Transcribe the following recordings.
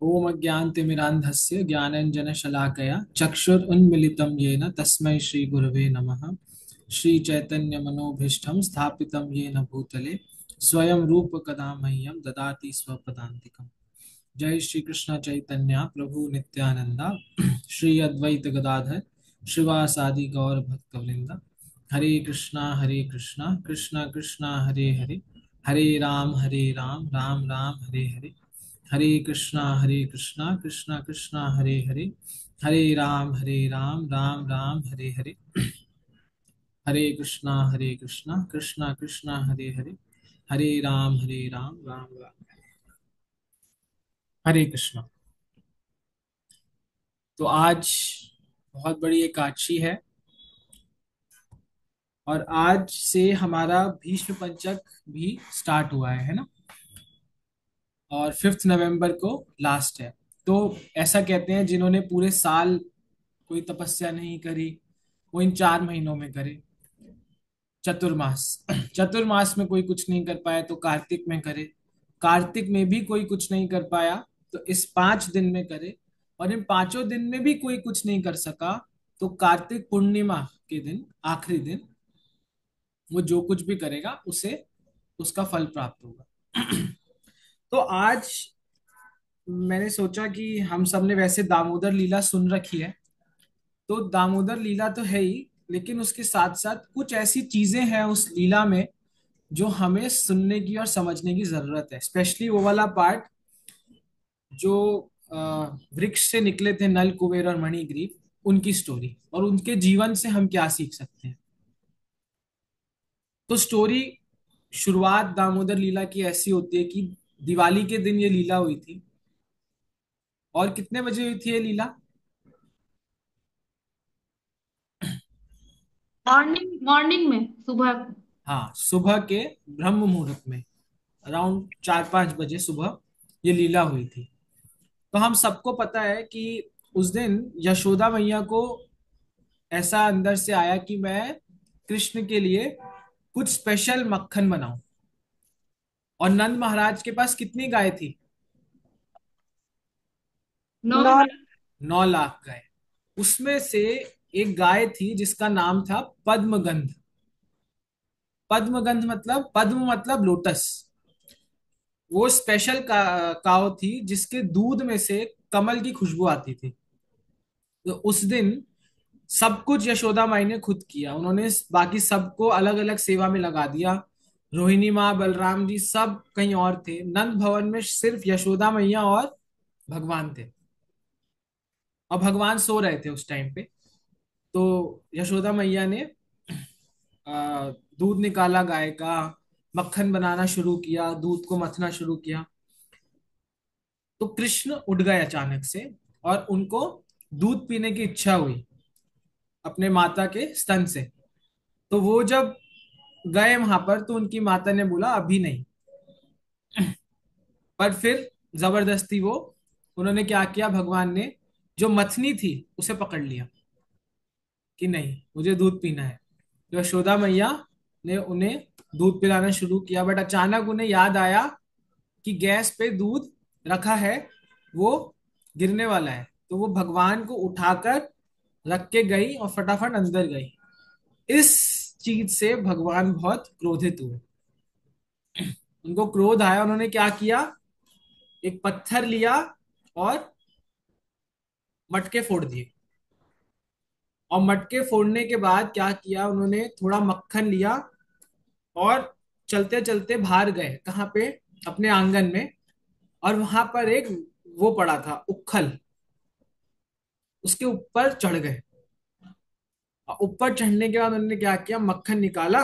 ओम अज्ञानतिमिरान्धस्य ज्ञानाञ्जनशलाकया चक्षुरुन्मीलितं येन तस्मै श्रीगुरवे नमः। श्रीचैतन्यमनोभीष्टं स्थापितं येन भूतले स्वयं रूप कदा मह्यं ददाति स्वपदान्तिकम्। जय श्री कृष्ण चैतन्य प्रभु नित्यानंदा श्री अद्वैत गदाधर श्रीवासादि गौर भक्तवृंदा। हरे कृष्णा कृष्णा कृष्णा हरे हरे राम राम राम हरे हरे कृष्णा कृष्णा कृष्णा हरे राम राम राम हरे हरे कृष्णा कृष्णा कृष्णा हरे राम राम राम हरे कृष्णा। तो आज बहुत बड़ी एकादशी है और आज से हमारा भीष्म पंचक भी स्टार्ट हुआ है ना। और 5 नवंबर को लास्ट है। तो ऐसा कहते हैं जिन्होंने पूरे साल कोई तपस्या नहीं करी वो इन 4 महीनों में करे। चतुर्मास चतुर्मास में कोई कुछ नहीं कर पाया तो कार्तिक में करे। कार्तिक में भी कोई कुछ नहीं कर पाया तो इस 5 दिन में करे। और इन 5 दिन में भी कोई कुछ नहीं कर सका तो कार्तिक पूर्णिमा के दिन आखिरी दिन वो जो कुछ भी करेगा उसे उसका फल प्राप्त होगा। तो आज मैंने सोचा कि हम सबने वैसे दामोदर लीला सुन रखी है। तो दामोदर लीला तो है ही लेकिन उसके साथ साथ कुछ ऐसी चीजें हैं उस लीला में जो हमें सुनने की और समझने की जरूरत है। स्पेशली वो वाला पार्ट जो अ, वृक्ष से निकले थे नल कुबेर और मणिग्रीव उनकी स्टोरी और उनके जीवन से हम क्या सीख सकते हैं। तो स्टोरी शुरुआत दामोदर लीला की ऐसी होती है कि दिवाली के दिन ये लीला हुई थी। और कितने बजे हुई थी ये लीला? मॉर्निंग मॉर्निंग में, सुबह को। हाँ, सुबह के ब्रह्म मुहूर्त में अराउंड 4-5 बजे सुबह ये लीला हुई थी। तो हम सबको पता है कि उस दिन यशोदा मैया को ऐसा अंदर से आया कि मैं कृष्ण के लिए कुछ स्पेशल मक्खन बनाऊं। और नंद महाराज के पास कितनी गाय थी? नौ। 9 लाख गाय। उसमें से एक गाय थी जिसका नाम था पद्मगंध। पद्मगंध मतलब पद्म मतलब लोटस। वो स्पेशल काव थी जिसके दूध में से कमल की खुशबू आती थी। तो उस दिन सब कुछ यशोदा माई ने खुद किया। उन्होंने बाकी सबको अलग अलग सेवा में लगा दिया। रोहिणी माँ बलराम जी सब कहीं और थे। नंद भवन में सिर्फ यशोदा मैया और भगवान थे। और भगवान सो रहे थे उस टाइम पे। तो यशोदा मैया ने दूध निकाला गाय का, मक्खन बनाना शुरू किया, दूध को मथना शुरू किया। तो कृष्ण उठ गए अचानक से और उनको दूध पीने की इच्छा हुई अपने माता के स्तन से। तो वो जब गए वहां पर तो उनकी माता ने बोला अभी नहीं। पर फिर जबरदस्ती वो उन्होंने क्या किया, भगवान ने जो मथनी थी उसे पकड़ लिया कि नहीं मुझे दूध पीना है। तो यशोदा मैया ने उन्हें दूध पिलाना शुरू किया बट अचानक उन्हें याद आया कि गैस पे दूध रखा है, वो गिरने वाला है। तो वो भगवान को उठाकर रख के गई और फटाफट अंदर गई। इस चीज से भगवान बहुत क्रोधित हुए। उनको क्रोध आया, उन्होंने क्या किया, एक पत्थर लिया और मटके फोड़ दिए। और मटके फोड़ने के बाद क्या किया, उन्होंने थोड़ा मक्खन लिया और चलते चलते बाहर गए कहाँ पे, अपने आंगन में। और वहां पर एक वो पड़ा था उखल, उसके ऊपर चढ़ गए। और ऊपर चढ़ने के बाद उन्होंने क्या किया, मक्खन निकाला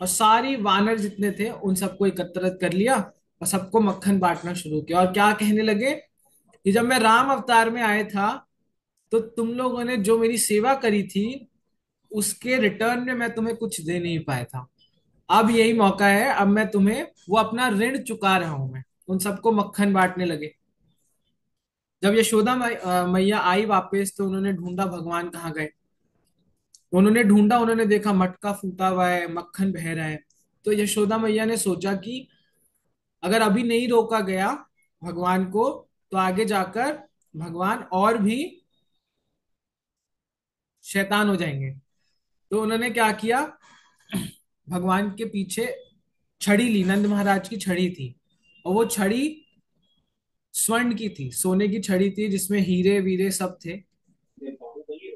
और सारी वानर जितने थे उन सबको एकत्रित कर लिया और सबको मक्खन बांटना शुरू किया। और क्या कहने लगे कि जब मैं राम अवतार में आया था तो तुम लोगों ने जो मेरी सेवा करी थी उसके रिटर्न में मैं तुम्हें कुछ दे नहीं पाया था। अब यही मौका है, अब मैं तुम्हें वो अपना ऋण चुका रहा हूं। मैं उन सबको मक्खन बांटने लगे। जब यशोदा मैया आई वापस तो उन्होंने ढूंढा भगवान कहाँ गए। उन्होंने ढूंढा, उन्होंने देखा मटका फूटा हुआ है, मक्खन बह रहा है। तो यशोदा मैया ने सोचा कि अगर अभी नहीं रोका गया भगवान को तो आगे जाकर भगवान और भी शैतान हो जाएंगे। तो उन्होंने क्या किया, भगवान के पीछे छड़ी ली, नंद महाराज की छड़ी थी, और वो छड़ी स्वर्ण की थी, सोने की छड़ी थी जिसमें हीरे वीरे सब थे।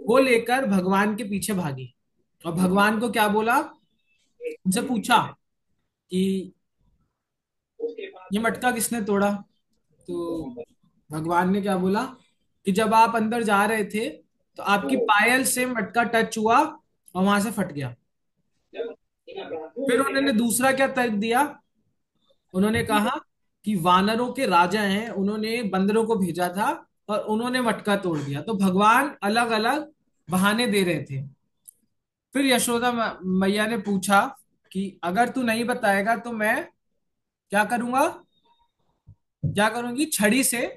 वो लेकर भगवान के पीछे भागी, और भगवान को क्या बोला, उनसे पूछा कि ये मटका किसने तोड़ा। तो भगवान ने क्या बोला कि जब आप अंदर जा रहे थे तो आपकी पायल से मटका टच हुआ और वहां से फट गया। फिर उन्होंने दूसरा क्या तर्क दिया, उन्होंने कहा कि वानरों के राजा हैं, उन्होंने बंदरों को भेजा था और उन्होंने मटका तोड़ दिया। तो भगवान अलग अलग बहाने दे रहे थे। फिर यशोदा मैया ने पूछा कि अगर तू नहीं बताएगा तो मैं क्या करूंगा, क्या करूंगी, छड़ी से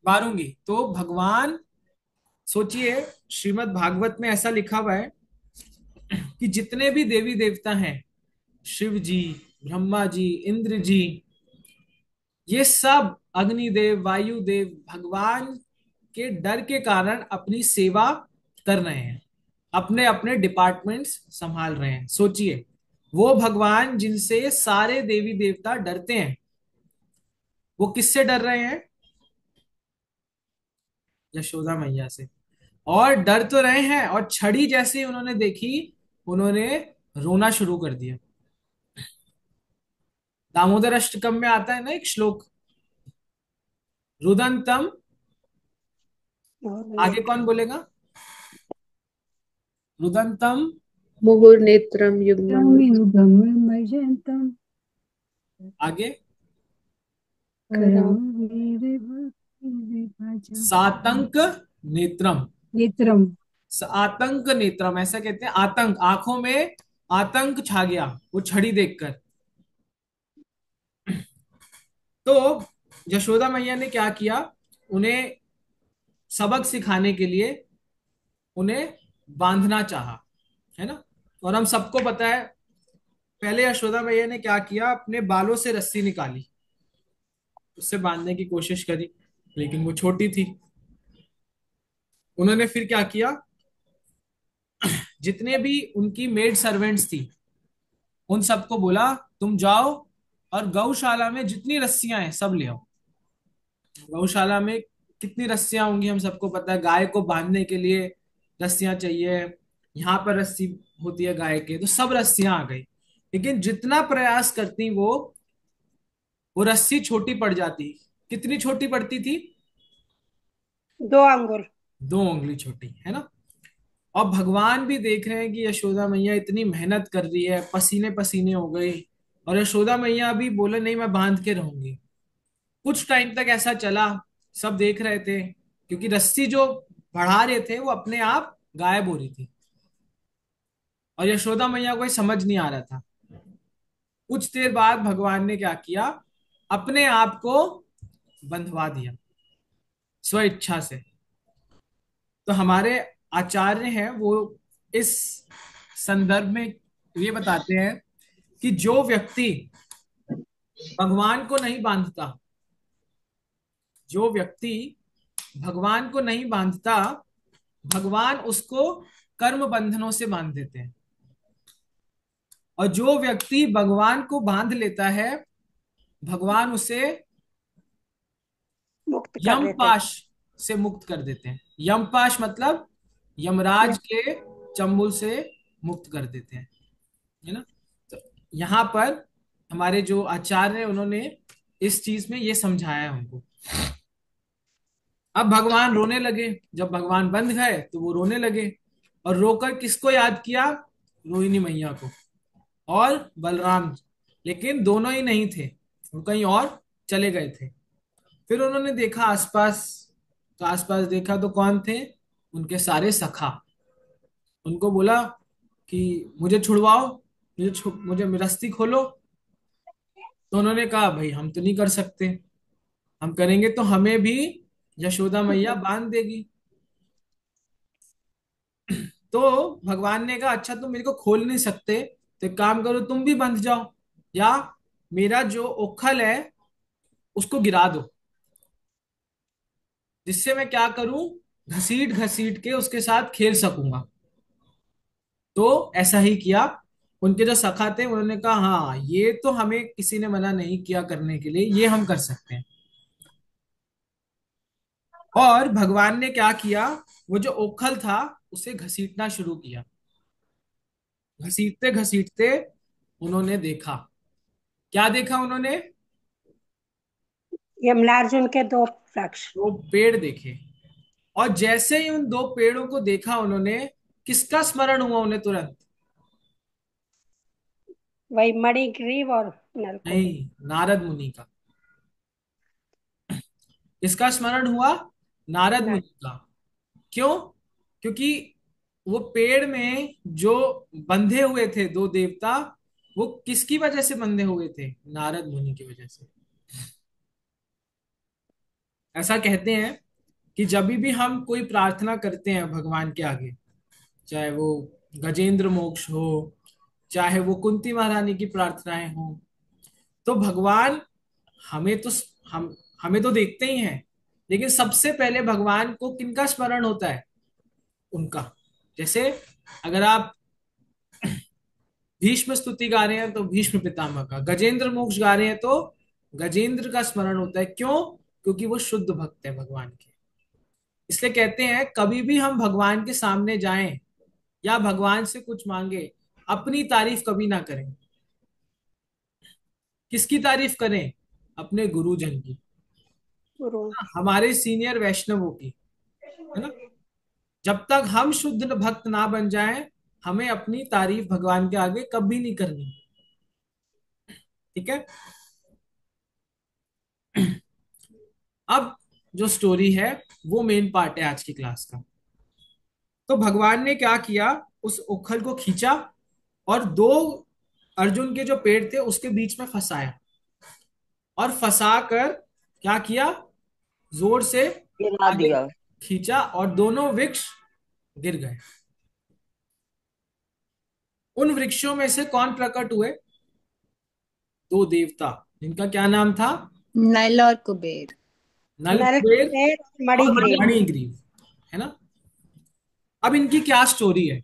मारूंगी। तो भगवान, सोचिए, श्रीमद् भागवत में ऐसा लिखा हुआ है कि जितने भी देवी देवता हैं, शिव जी, ब्रह्मा जी, इंद्र जी, ये सब अग्निदेव, वायुदेव, भगवान के डर के कारण अपनी सेवा कर रहे हैं, अपने अपने डिपार्टमेंट्स संभाल रहे हैं। सोचिए, वो भगवान जिनसे सारे देवी देवता डरते हैं, वो किससे डर रहे हैं, यशोदा मैया से। और डर तो रहे हैं, और छड़ी जैसे ही उन्होंने देखी, उन्होंने रोना शुरू कर दिया। दामोदर अष्टकम में आता है ना एक श्लोक, रुदंतम, आगे कौन बोलेगा, रुदंतम, मुहुर्नेत्रम युग्मं युगमैजन्तं आगे करामवीरभक्तिविभाजम् सातंक नेत्रम, नेत्रम। आतंक नेत्रम ऐसा कहते हैं, आतंक, आंखों में आतंक छा गया वो छड़ी देखकर। तो यशोदा मैया ने क्या किया, उन्हें सबक सिखाने के लिए उन्हें बांधना चाहा, है ना। और हम सबको पता है, पहले यशोदा मैया ने क्या किया, अपने बालों से रस्सी निकाली, उससे बांधने की कोशिश करी, लेकिन वो छोटी थी। उन्होंने फिर क्या किया, जितने भी उनकी मेड सर्वेंट्स थी, उन सबको बोला तुम जाओ और गौशाला में जितनी रस्सियां हैं सब ले आओ। गौशाला में कितनी रस्सियां होंगी हम सबको पता है, गाय को बांधने के लिए रस्सियां चाहिए, यहाँ पर रस्सी होती है गाय के, तो सब रस्सियां आ गई। लेकिन जितना प्रयास करती वो रस्सी छोटी पड़ जाती। कितनी छोटी पड़ती थी, 2 अंगुल। 2 उंगली छोटी, है ना। और भगवान भी देख रहे हैं कि यशोदा मैया इतनी मेहनत कर रही है, पसीने पसीने हो गई, और यशोदा मैया भी बोले नहीं मैं बांध के रहूंगी। कुछ टाइम तक ऐसा चला, सब देख रहे थे, क्योंकि रस्सी जो बढ़ा रहे थे वो अपने आप गायब हो रही थी, और यशोदा मैया को ये समझ नहीं आ रहा था। कुछ देर बाद भगवान ने क्या किया, अपने आप को बंधवा दिया स्व इच्छा से। तो हमारे आचार्य हैं वो इस संदर्भ में ये बताते हैं कि जो व्यक्ति भगवान को नहीं बांधता, जो व्यक्ति भगवान को नहीं बांधता, भगवान उसको कर्म बंधनों से बांध देते हैं। और जो व्यक्ति भगवान को बांध लेता है, भगवान उसे मुक्त कर देते हैं। यमपाश से मुक्त कर देते हैं। यमपाश मतलब यमराज के चंबुल से मुक्त कर देते हैं, है ना। तो यहाँ पर हमारे जो आचार्य हैं उन्होंने इस चीज में ये समझाया है हमको। अब भगवान रोने लगे, जब भगवान बंध गए तो वो रोने लगे, और रोकर किसको याद किया, रोहिणी मैया को और बलराम। लेकिन दोनों ही नहीं थे, वो कहीं और चले गए थे। फिर उन्होंने देखा आसपास, तो आसपास देखा तो कौन थे, उनके सारे सखा। उनको बोला कि मुझे छुड़वाओ, मुझे रस्सी खोलो। तो उन्होंने कहा भाई हम तो नहीं कर सकते, हम करेंगे तो हमें भी यशोदा मैया बांध देगी। तो भगवान ने कहा अच्छा तुम मेरे को खोल नहीं सकते, तो एक काम करो तुम भी बंध जाओ, या मेरा जो ओखल है उसको गिरा दो। जिससे मैं क्या करूं, घसीट घसीट के उसके साथ खेल सकूंगा। तो ऐसा ही किया। उनके जो सखा थे उन्होंने कहा हाँ ये तो हमें किसी ने मना नहीं किया करने के लिए, ये हम कर सकते हैं। और भगवान ने क्या किया, वो जो ओखल था उसे घसीटना शुरू किया। घसीटते घसीटते उन्होंने देखा, क्या देखा उन्होंने, यमलार्जुन के दो वृक्ष। दो पेड़ देखे। और जैसे ही उन दो पेड़ों को देखा उन्होंने, किसका स्मरण हुआ उन्हें तुरंत, वही मणिग्रीव और नलकुबर। नहीं, नारद मुनि का। किसका स्मरण हुआ, नारद न- मुनि का। क्यों, क्योंकि वो पेड़ में जो बंधे हुए थे दो देवता, वो किसकी वजह से बंधे हुए थे, नारद मुनि की वजह से। ऐसा कहते हैं कि जब भी हम कोई प्रार्थना करते हैं भगवान के आगे, चाहे वो गजेंद्र मोक्ष हो, चाहे वो कुंती महारानी की प्रार्थनाएं हो, तो भगवान हमें तो हम हमें तो देखते ही हैं, लेकिन सबसे पहले भगवान को किनका स्मरण होता है, उनका। जैसे अगर आप भीष्म स्तुति गा रहे हैं तो भीष्म पितामह का, गजेंद्र मोक्ष गा रहे हैं तो गजेंद्र का स्मरण होता है। क्यों, क्योंकि वो शुद्ध भक्त है भगवान के। इसलिए कहते हैं कभी भी हम भगवान के सामने जाएं या भगवान से कुछ मांगे, अपनी तारीफ कभी ना करें। किसकी तारीफ करें, अपने गुरुजन की, गुरु। हमारे सीनियर वैष्णवों की, है ना। जब तक हम शुद्ध भक्त ना बन जाएं, हमें अपनी तारीफ भगवान के आगे कभी नहीं करनी। ठीक है। अब जो स्टोरी है वो मेन पार्ट है आज की क्लास का। तो भगवान ने क्या किया, उस उखल को खींचा और दो अर्जुन के जो पेड़ थे उसके बीच में फंसाया, और फंसा कर क्या किया, जोर से गिरा आगे दिया। खींचा और दोनों वृक्ष गिर गए। उन वृक्षों में से कौन प्रकट हुए, दो देवता, जिनका क्या नाम था, नल और कुबेर। नल कुबेर नलकुबेर और और मणिग्रीव। मणिग्रीव, है ना। अब इनकी क्या स्टोरी है।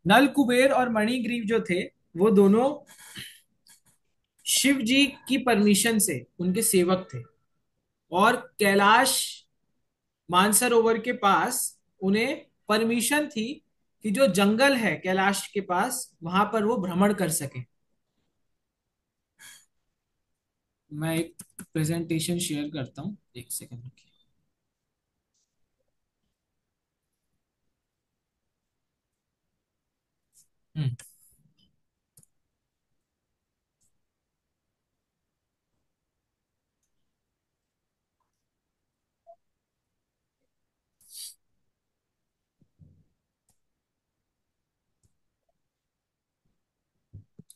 नल कुबेर और मणिग्रीव जो थे, वो दोनों शिव जी की परमिशन से उनके सेवक थे। और कैलाश मानसरोवर के पास उन्हें परमिशन थी कि जो जंगल है कैलाश के पास वहां पर वो भ्रमण कर सके। मैं एक प्रेजेंटेशन शेयर करता हूँ, एक सेकंड रुकिए। हम्म,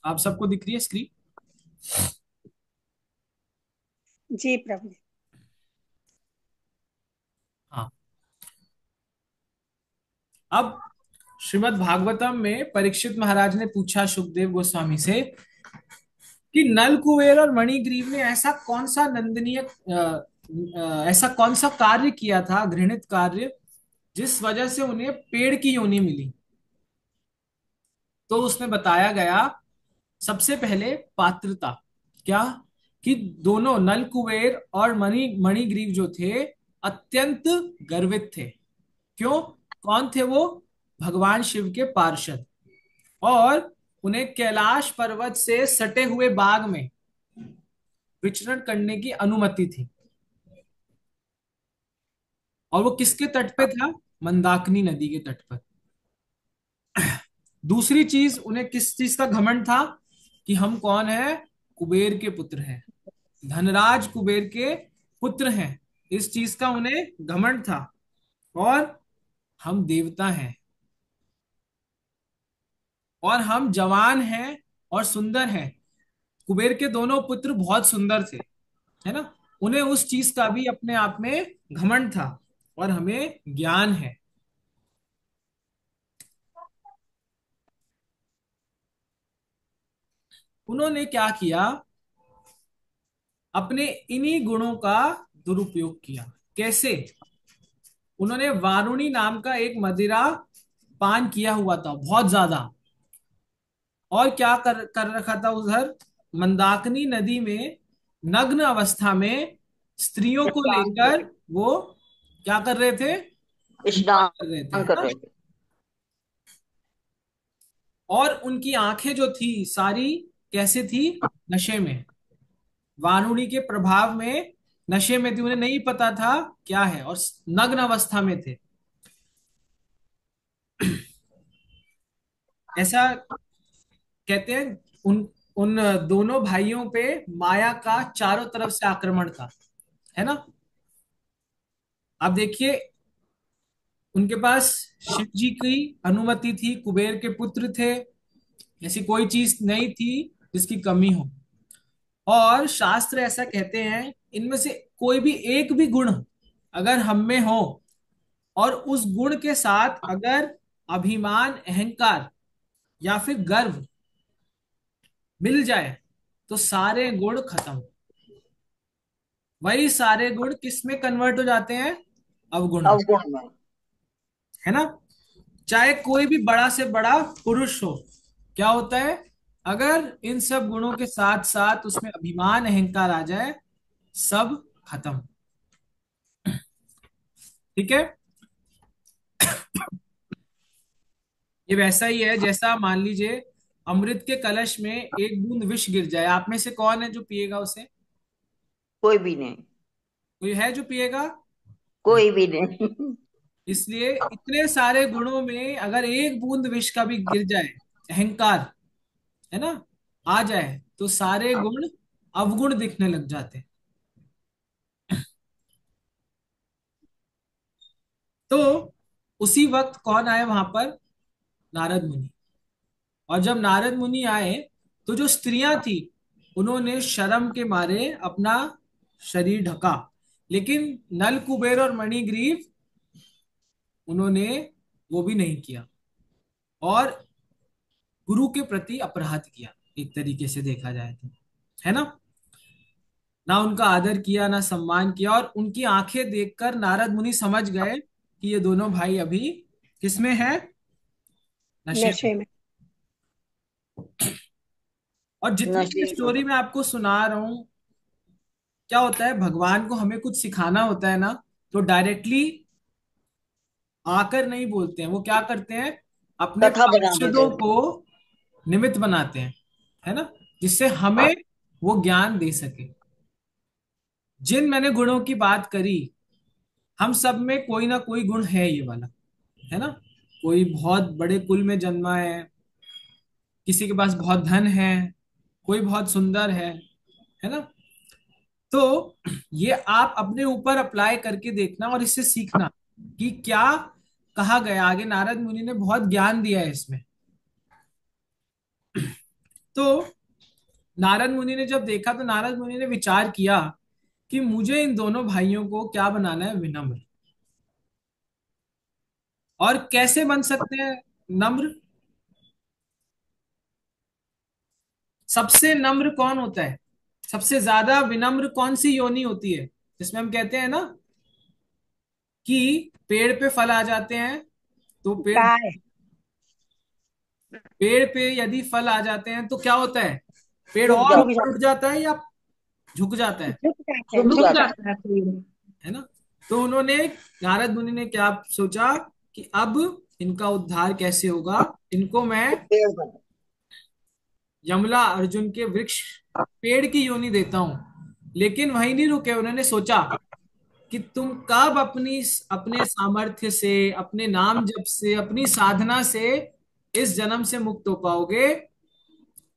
आप सबको दिख रही है स्क्रीन। जी प्रभु। हाँ। अब श्रीमद् भागवतम में परीक्षित महाराज ने पूछा सुखदेव गोस्वामी से कि नल कुबेर और मणिग्रीव ने ऐसा कौन सा नंदनीय ऐसा कौन सा कार्य किया था, घृणित कार्य, जिस वजह से उन्हें पेड़ की योनि मिली। तो उसमें बताया गया सबसे पहले पात्रता, क्या, कि दोनों नल कुबेर और मणिग्रीव जो थे अत्यंत गर्वित थे। क्यों, कौन थे वो, भगवान शिव के पार्षद। और उन्हें कैलाश पर्वत से सटे हुए बाग में विचरण करने की अनुमति थी। और वो किसके तट पे था, मंदाकिनी नदी के तट पर। दूसरी चीज, उन्हें किस चीज का घमंड था, कि हम कौन है, कुबेर के पुत्र हैं, धनराज कुबेर के पुत्र हैं। इस चीज का उन्हें घमंड था। और हम देवता हैं, और हम जवान हैं और सुंदर हैं। कुबेर के दोनों पुत्र बहुत सुंदर थे, है ना। उन्हें उस चीज का भी अपने आप में घमंड था, और हमें ज्ञान है। उन्होंने क्या किया, अपने इन्हीं गुणों का दुरुपयोग किया। कैसे? उन्होंने वारुणी नाम का एक मदिरा पान किया हुआ था बहुत ज्यादा, और क्या कर कर रखा था उधर, मंदाकिनी नदी में नग्न अवस्था में स्त्रियों को लेकर वो क्या कर रहे थे, स्नान कर रहे थे, स्नान है कर ना? रहे थे। और उनकी आंखें जो थी सारी कैसे थी, नशे में, वारुणी के प्रभाव में नशे में थी, उन्हें नहीं पता था क्या है, और नग्न अवस्था में थे। ऐसा कहते हैं। उन उन दोनों भाइयों पे माया का चारों तरफ से आक्रमण था, है ना? अब देखिए, उनके पास शिव जी की अनुमति थी, कुबेर के पुत्र थे, ऐसी कोई चीज नहीं थी जिसकी कमी हो। और शास्त्र ऐसा कहते हैं, इनमें से कोई भी एक भी गुण अगर हम में हो, और उस गुण के साथ अगर अभिमान, अहंकार या फिर गर्व मिल जाए, तो सारे गुण खत्म। वही सारे गुण किस में कन्वर्ट हो जाते हैं, अवगुण में, अवगुण में। है ना? चाहे कोई भी बड़ा से बड़ा पुरुष हो, क्या होता है, अगर इन सब गुणों के साथ साथ उसमें अभिमान, अहंकार आ जाए, सब खत्म। ठीक है? ये वैसा ही है जैसा मान लीजिए अमृत के कलश में एक बूंद विष गिर जाए, आप में से कौन है जो पिएगा उसे? कोई भी नहीं। कोई है जो पिएगा? नहीं। कोई भी नहीं। इसलिए इतने सारे गुणों में अगर एक बूंद विष का भी गिर जाए, अहंकार, है ना, आ जाए, तो सारे गुण अवगुण दिखने लग जाते हैं। तो उसी वक्त कौन आए वहां पर? नारद मुनि। और जब नारद मुनि आए, तो जो स्त्रियां थी उन्होंने शर्म के मारे अपना शरीर ढका, लेकिन नल, कुबेर और मणिग्रीव, उन्होंने वो भी नहीं किया, और गुरु के प्रति अपराध किया, एक तरीके से देखा जाए तो, है ना? ना उनका आदर किया, ना सम्मान किया, और उनकी आंखें देखकर नारद मुनि समझ गए कि ये दोनों भाई अभी किसमें है, नशे में। नशे में। और जितनी भी नशे में। स्टोरी मैं आपको सुना रहा हूं, क्या होता है, भगवान को हमें कुछ सिखाना होता है ना, तो डायरेक्टली आकर नहीं बोलते हैं, वो क्या करते हैं, अपने कथा बना देते पार्षदों थे। को निमित्त बनाते हैं, है ना, जिससे हमें वो ज्ञान दे सके। जिन मैंने गुणों की बात करी, हम सब में कोई ना कोई गुण है ये वाला, है ना? कोई बहुत बड़े कुल में जन्मा है, किसी के पास बहुत धन है, कोई बहुत सुंदर है ना? तो ये आप अपने ऊपर अप्लाई करके देखना और इससे सीखना कि क्या कहा गया आगे। नारद मुनि ने बहुत ज्ञान दिया है इसमें। तो नारद मुनि ने जब देखा, तो नारद मुनि ने विचार किया कि मुझे इन दोनों भाइयों को क्या बनाना है, विनम्र। और कैसे बन सकते हैं नम्र? सबसे नम्र कौन होता है, सबसे ज्यादा विनम्र कौन सी योनि होती है, जिसमें हम कहते हैं ना कि पेड़ पे फल आ जाते हैं, तो गाय। पेड़ पे यदि फल आ जाते हैं तो क्या होता है, पेड़ रुक और जाओ। झुक ऊपर उठ जाता जाता है या झुक जाता है है। रुक रुक जाता है। जाता है पेड़। है ना? तो उन्होंने, नारद मुनि ने क्या सोचा कि अब इनका उद्धार कैसे होगा, इनको मैं तो पेड़ बना। यमला अर्जुन के वृक्ष, पेड़ की योनि देता हूं। लेकिन वहीं नहीं रुके, उन्होंने सोचा कि तुम कब अपनी अपने सामर्थ्य से, अपने नाम जप से, अपनी साधना से इस जन्म से मुक्त हो पाओगे,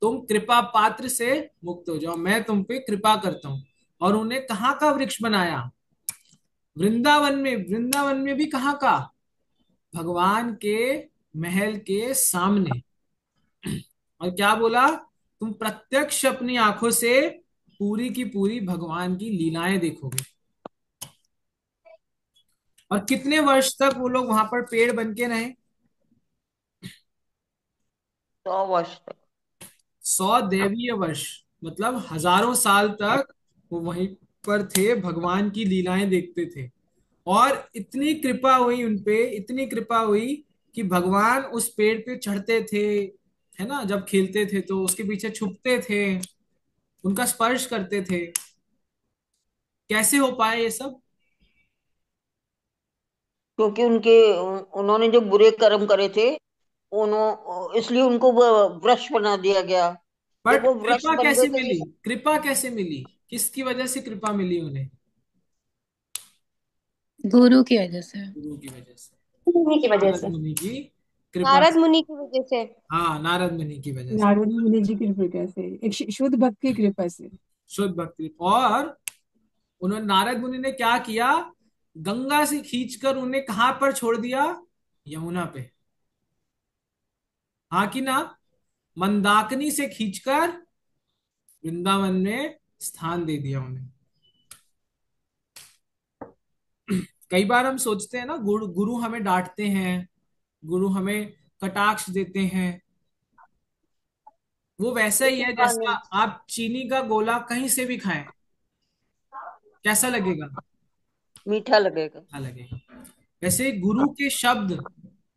तुम कृपा पात्र से मुक्त हो जाओ, मैं तुम पे कृपा करता हूं। और उन्हें कहाँ का वृक्ष बनाया, वृंदावन में। वृंदावन में भी कहाँ का, भगवान के महल के सामने। और क्या बोला, तुम प्रत्यक्ष अपनी आंखों से पूरी की पूरी भगवान की लीलाएं देखोगे। और कितने वर्ष तक वो लोग वहां पर पेड़ बन के रहे, 100 वर्ष तक। 100 दैवीय वर्ष, मतलब हजारों साल तक वो वहीं पर थे, भगवान की लीलाएं देखते थे। और इतनी कृपा हुई उनपे, इतनी कृपा हुई कि भगवान उस पेड़ पे चढ़ते थे, है ना, जब खेलते थे तो उसके पीछे छुपते थे, उनका स्पर्श करते थे। कैसे हो पाए ये सब? क्योंकि उन्होंने जो बुरे कर्म करे थे, इसलिए उनको वो वृक्ष बना दिया गया। जब बट वो वृक्ष कृपा बन गए कैसे तो ये मिली? कृपा कैसे मिली? किसकी वजह से कृपा मिली उन्हें? गुरु की वजह से। गुरु की वजह से। मुनि की वजह नारद से। मुनि की कृपा नारद से। मुनि की वजह से। हाँ, नारद मुनि की वजह से। नारद मुनि जी की कृपा से, एक शुद्ध भक्त की कृपा से। शुद्ध भक्ति। और उन्होंने, नारद मुनि ने क्या किया? गंगा से खींचकर उन्हें कहाँ पर छोड़ दिया? यमुना पे। हाँ कि ना? मंदाकिनी से खींचकर वृंदावन में स्थान दे दिया उन्हें। कई बार हम सोचते हैं ना, गुरु गुरु हमें डांटते हैं, गुरु हमें कटाक्ष देते हैं। वो वैसा ही लेकिन है हाँ जैसा नहीं, आप चीनी का गोला कहीं से भी खाएं, कैसा लगेगा? मीठा लगेगा। अच्छा लगेगा। वैसे गुरु के शब्द,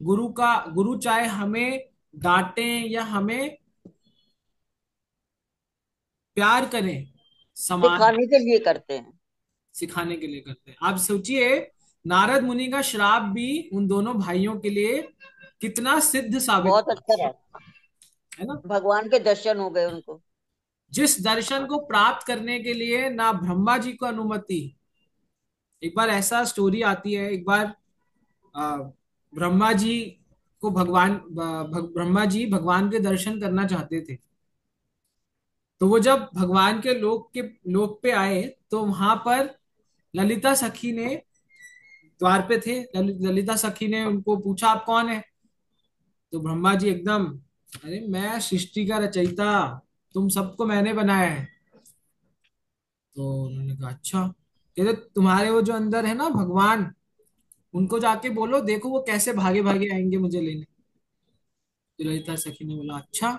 गुरु चाहे हमें डांटे या हमें प्यार करें, समान है। दिखाने के लिए करते हैं। सिखाने के लिए करते हैं। आप सोचिए, नारद मुनि का श्राप भी उन दोनों भाइयों के लिए कितना सिद्ध साबित बहुत हुआ, अच्छा रहा। है ना? भगवान के दर्शन हो गए उनको। जिस दर्शन को प्राप्त करने के लिए ना ब्रह्मा जी को अनुमति। एक बार ऐसा स्टोरी आती है, एक बार अ, ब्रह्मा जी को ब्रह्मा जी भगवान के दर्शन करना चाहते थे। तो वो जब भगवान के लोक पे आए, तो वहां पर ललिता सखी ने, द्वार पे थे, ललिता सखी ने उनको पूछा, आप कौन है? तो ब्रह्मा जी एकदम, अरे मैं सृष्टि का रचयिता, तुम सबको मैंने बनाया है। तो उन्होंने कहा अच्छा। कहते तुम्हारे वो जो अंदर है ना भगवान, उनको जाके बोलो, देखो वो कैसे भागे भागे आएंगे मुझे लेने। तो ललिता सखी ने बोला अच्छा,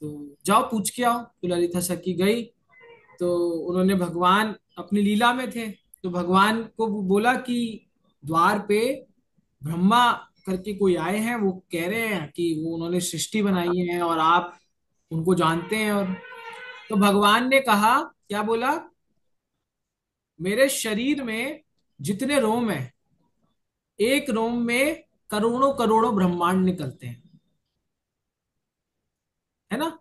तो जाओ पूछ के आओ। तो ललिता सखी गई, तो उन्होंने, भगवान अपनी लीला में थे, तो भगवान को वो बोला कि द्वार पे ब्रह्मा करके कोई आए हैं, वो कह रहे हैं कि वो उन्होंने सृष्टि बनाई है और आप उनको जानते हैं। और तो भगवान ने कहा, क्या बोला? मेरे शरीर में जितने रोम है, एक रोम में करोड़ों करोड़ों ब्रह्मांड निकलते हैं, है ना?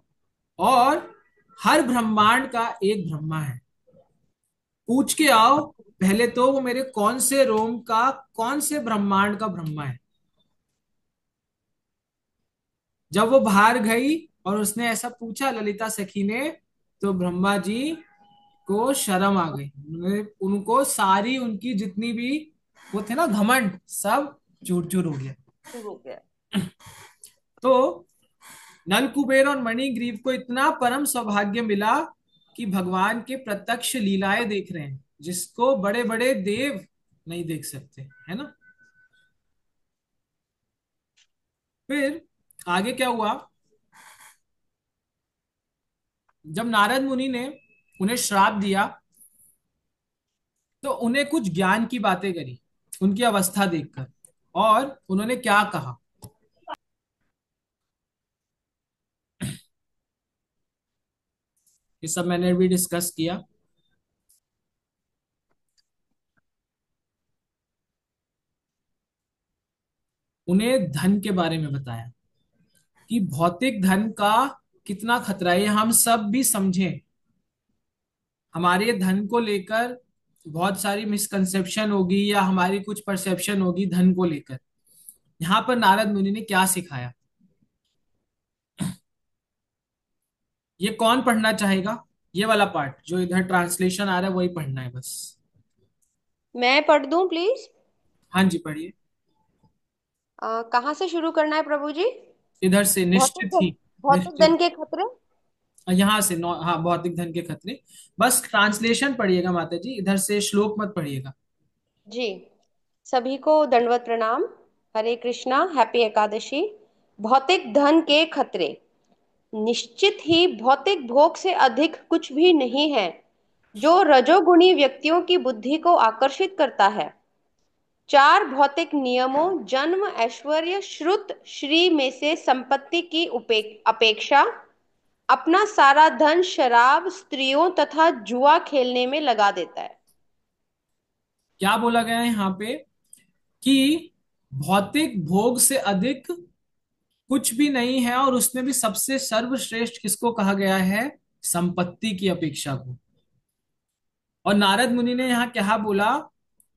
और हर ब्रह्मांड का एक ब्रह्मा है। पूछ के आओ पहले तो वो मेरे कौन से रोम का, कौन से ब्रह्मांड का ब्रह्मा है। जब वो बाहर गई और उसने ऐसा पूछा ललिता सखी ने, तो ब्रह्मा जी को शर्म आ गई। उनको सारी उनकी जितनी भी वो थे ना घमंड, सब चूर चूर हो गया। शुरू हो गया। तो नल कुबेर और मणिग्रीव को इतना परम सौभाग्य मिला कि भगवान के प्रत्यक्ष लीलाएं देख रहे हैं, जिसको बड़े बड़े देव नहीं देख सकते, है ना? फिर आगे क्या हुआ? जब नारद मुनि ने उन्हें श्राप दिया, तो उन्हें कुछ ज्ञान की बातें करी उनकी अवस्था देखकर। और उन्होंने क्या कहा, ये सब मैंने भी डिस्कस किया। उन्हें धन के बारे में बताया कि भौतिक धन का कितना खतरा है, ये हम सब भी समझें। हमारे धन को लेकर बहुत सारी मिसकंसेप्शन होगी, या हमारी कुछ परसेप्शन होगी धन को लेकर। यहाँ पर नारद मुनि ने क्या सिखाया, ये कौन पढ़ना चाहेगा? ये वाला पार्ट जो इधर ट्रांसलेशन आ रहा है वही पढ़ना है बस। मैं पढ़ दूं प्लीज। हाँ जी, पढ़िए। कहाँ से शुरू करना है प्रभु जी? इधर से, निश्चित भौतिक ही। भौतिक धन निश्चित। के खतरे। यहाँ से नौ, हाँ, भौतिक धन के खतरे। बस ट्रांसलेशन पढ़िएगा माता जी, इधर से श्लोक मत पढ़िएगा। जी, सभी को दंडवत प्रणाम। हरे कृष्णा, हैप्पी एकादशी। भौतिक धन के खतरे। निश्चित ही भौतिक भोग से अधिक कुछ भी नहीं है। जो रजोगुणी व्यक्तियों की बुद्धि को आकर्षित करता है। 4 भौतिक नियमों जन्म, ऐश्वर्य, श्रुत, श्री में से संपत्ति की अपेक्षा अपना सारा धन शराब, स्त्रियों तथा जुआ खेलने में लगा देता है। क्या बोला गया है यहाँ पे कि भौतिक भोग से अधिक कुछ भी नहीं है, और उसमें भी सबसे सर्वश्रेष्ठ किसको कहा गया है? संपत्ति की अपेक्षा को। और नारद मुनि ने यहाँ क्या बोला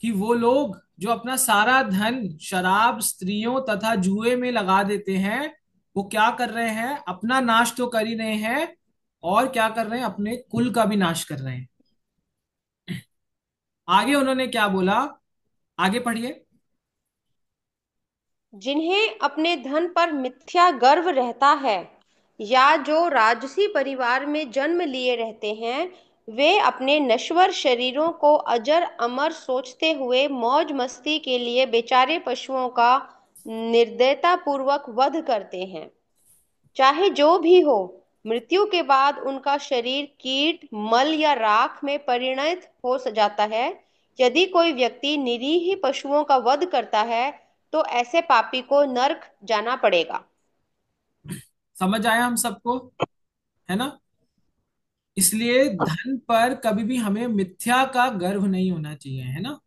कि वो लोग जो अपना सारा धन शराब, स्त्रियों तथा जुए में लगा देते हैं, वो क्या कर रहे हैं? अपना नाश तो कर ही रहे हैं, और क्या कर रहे हैं? अपने कुल का भी नाश कर रहे हैं। आगे उन्होंने क्या बोला? आगे पढ़िए। जिन्हें अपने धन पर मिथ्या गर्व रहता है, या जो राजसी परिवार में जन्म लिए रहते हैं, वे अपने नश्वर शरीरों को अजर अमर सोचते हुए मौज मस्ती के लिए बेचारे पशुओं का निर्दयता पूर्वक वध करते हैं। चाहे जो भी हो, मृत्यु के बाद उनका शरीर कीट, मल या राख में परिणत हो जाता है। यदि कोई व्यक्ति निरीह पशुओं का वध करता है, तो ऐसे पापी को नरक जाना पड़ेगा। समझ आया हम सबको, है ना? इसलिए धन पर कभी भी हमें मिथ्या का गर्व नहीं होना चाहिए, है ना?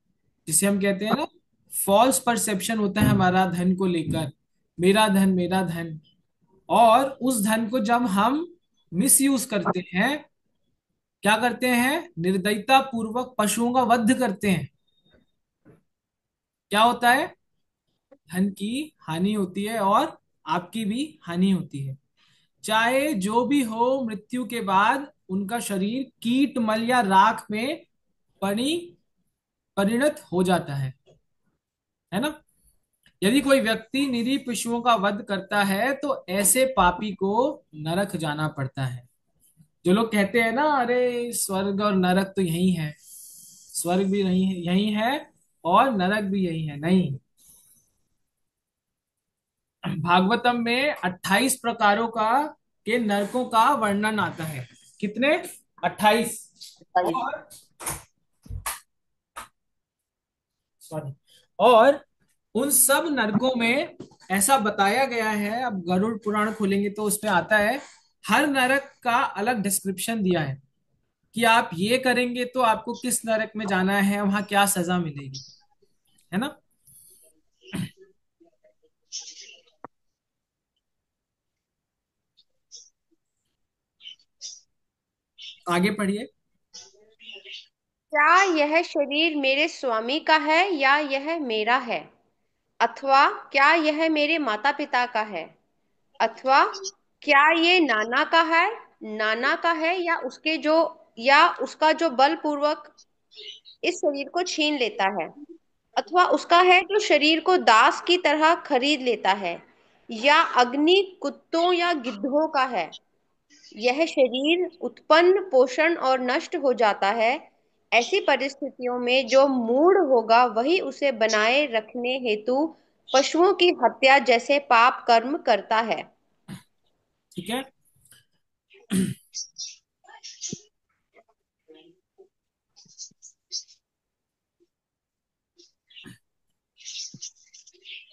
जिसे हम कहते हैं ना, फॉल्स परसेप्शन होता है हमारा धन को लेकर, मेरा धन मेरा धन। और उस धन को जब हम मिस यूज करते हैं, क्या करते हैं? निर्दयता पूर्वक पशुओं का वध करते हैं, क्या होता है? धन की हानि होती है, और आपकी भी हानि होती है। चाहे जो भी हो, मृत्यु के बाद उनका शरीर कीट, मल या राख में परि परिणत हो जाता है ना? यदि कोई व्यक्ति निरीह पशुओं का वध करता है, तो ऐसे पापी को नरक जाना पड़ता है। जो लोग कहते हैं ना, अरे स्वर्ग और नरक तो यही है, स्वर्ग भी नहीं है, यही है, और नरक भी यही है, नहीं। भागवतम में 28 प्रकारों का के नरकों का वर्णन आता है। कितने? 28। और सॉरी, और उन सब नरकों में ऐसा बताया गया है, अब गरुड़ पुराण खोलेंगे तो उसमें आता है, हर नरक का अलग डिस्क्रिप्शन दिया है कि आप ये करेंगे तो आपको किस नरक में जाना है, वहां क्या सजा मिलेगी, है ना? आगे पढ़िए। क्या यह शरीर मेरे स्वामी का है या यह मेरा है? अथवा क्या यह मेरे माता पिता का है? अथवा क्या ये नाना का है, या उसका जो बलपूर्वक इस शरीर को छीन लेता है? अथवा उसका है जो शरीर को दास की तरह खरीद लेता है? या अग्नि, कुत्तों या गिद्धों का है? यह शरीर उत्पन्न, पोषण और नष्ट हो जाता है। ऐसी परिस्थितियों में जो मूढ़ होगा, वही उसे बनाए रखने हेतु पशुओं की हत्या जैसे पाप कर्म करता है। ठीक है।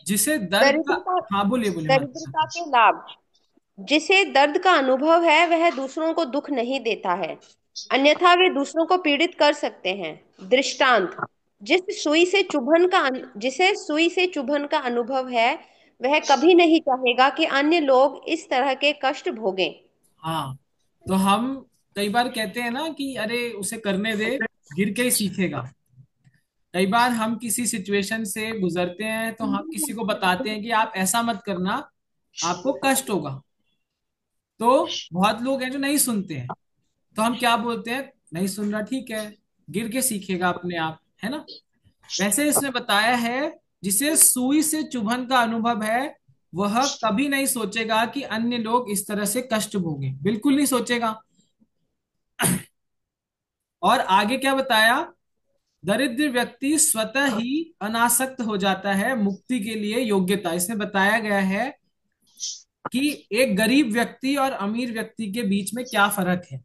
जिसे दर्द का, दरिद्रता हाँ बोलिए बोलिए माता। दरिद्रता के लाभ। जिसे दर्द का अनुभव है, वह दूसरों को दुख नहीं देता है, अन्यथा वे दूसरों को पीड़ित कर सकते हैं। दृष्टांत: जिसे सुई से चुभन का अनुभव है, वह कभी नहीं चाहेगा कि अन्य लोग इस तरह के कष्ट भोगें। हाँ, तो हम कई बार कहते हैं ना कि अरे उसे करने दे, गिर के ही सीखेगा। कई बार हम किसी सिचुएशन से गुजरते हैं, तो हम किसी को बताते हैं कि आप ऐसा मत करना, आपको कष्ट होगा। तो बहुत लोग हैं जो नहीं सुनते हैं, तो हम क्या बोलते हैं? नहीं सुन रहा, ठीक है, गिर के सीखेगा अपने आप, है ना? वैसे इसमें बताया है, जिसे सुई से चुभन का अनुभव है, वह कभी नहीं सोचेगा कि अन्य लोग इस तरह से कष्ट भोगे, बिल्कुल नहीं सोचेगा। और आगे क्या बताया? दरिद्र व्यक्ति स्वतः ही अनासक्त हो जाता है मुक्ति के लिए योग्यता। इसमें बताया गया है कि एक गरीब व्यक्ति और अमीर व्यक्ति के बीच में क्या फर्क है।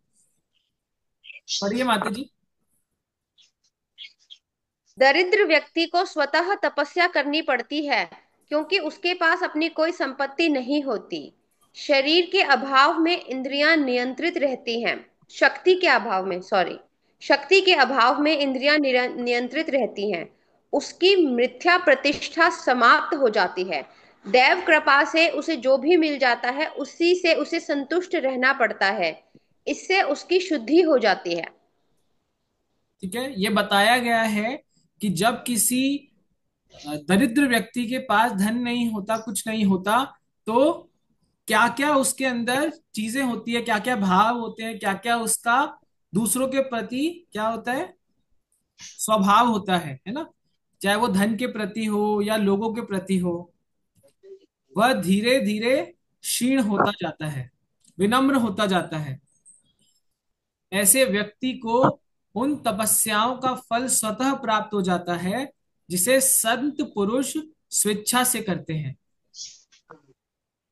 पढ़िए माता जी। दरिद्र व्यक्ति को स्वतः तपस्या करनी पड़ती है क्योंकि उसके पास अपनी कोई संपत्ति नहीं होती। शरीर के अभाव में इंद्रियां नियंत्रित रहती हैं। शक्ति के अभाव में, सॉरी, शक्ति के अभाव में इंद्रियां नियंत्रित रहती हैं। उसकी मिथ्या प्रतिष्ठा समाप्त हो जाती है। दैव कृपा से उसे जो भी मिल जाता है उसी से उसे संतुष्ट रहना पड़ता है। इससे उसकी शुद्धि हो जाती है। ठीक है, ये बताया गया है कि जब किसी दरिद्र व्यक्ति के पास धन नहीं होता, कुछ नहीं होता, तो क्या क्या उसके अंदर चीजें होती है, क्या क्या भाव होते हैं, क्या क्या उसका दूसरों के प्रति क्या होता है, स्वभाव होता है ना। चाहे वो धन के प्रति हो या लोगों के प्रति हो, वह धीरे धीरे क्षीण होता जाता है, विनम्र होता जाता है। ऐसे व्यक्ति को उन तपस्याओं का फल स्वतः प्राप्त हो जाता है जिसे संत पुरुष स्वेच्छा से करते हैं।